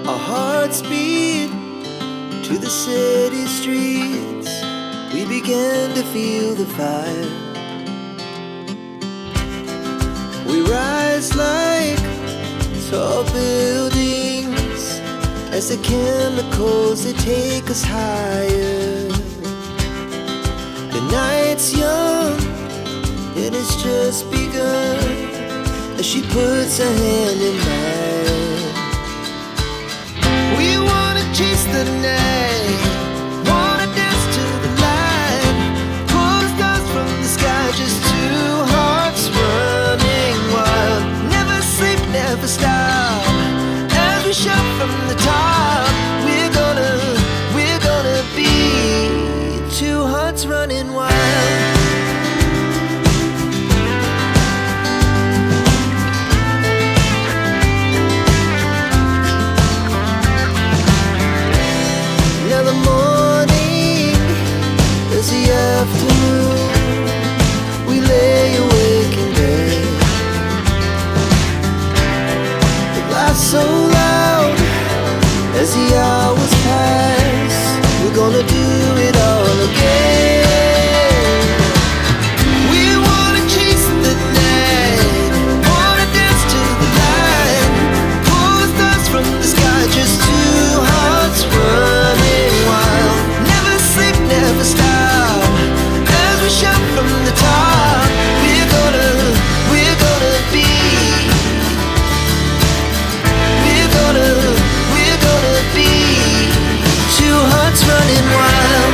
Our hearts beat to the city streets. We began to feel the fire. We rise like tall buildings as the chemicals, they take us higher. The night's young, it has just begun, as she puts her hand in mine. We wanna chase the night, wanna dance to the light, pull the stars from the sky, just two hearts running wild. Never sleep, never stop, as we shout from the top. We're gonna be two hearts running wild. Now the morning is the afternoon. We lay awake in bed. The laughs so loud as the hours pass. We're gonna do it all again. We wanna chase the night, wanna dance to the light, pull the stars from the sky, just two hearts running wild. Never sleep, never stop, as we shout from the top. We're gonna be, we're gonna be two hearts running wild.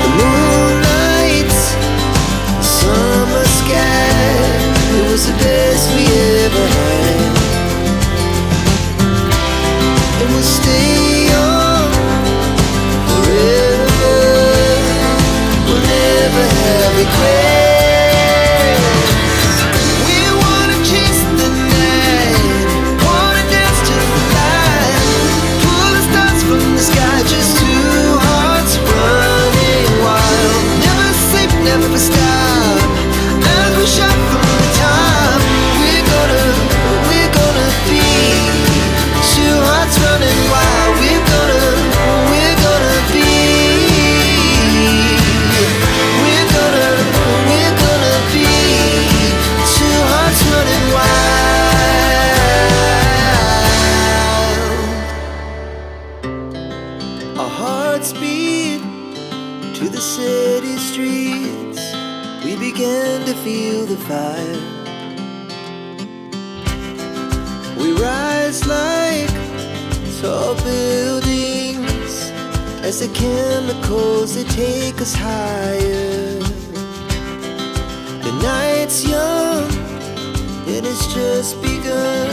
The moonlight, summer sky, it was the best we ever had. And we'll stay on forever. We'll never have regrets. We wanna chase the night, wanna dance to the light, pull the stars from the sky, just two hearts running wild. Never sleep, never stop, as we shout from the top. We're gonna be two hearts running wild. We're gonna be, we're gonna be two hearts running wild. Our hearts beat to the city streets. We began to feel the fire. We rise like tall buildings as the chemicals, they take us higher. The night's young, it has just begun,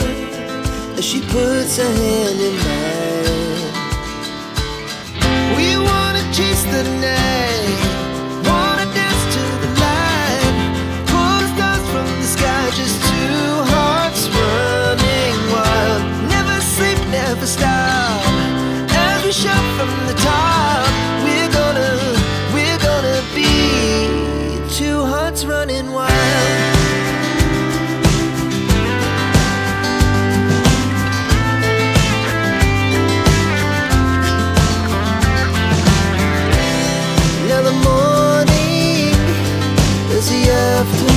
as she puts her hand in mine. We wanna chase the night, wanna dance to the light, pull the stars from the sky, just two hearts running wild. Never sleep, never stop, as we shout from the top. We're gonna be two hearts running wild. Now the morning is the afternoon.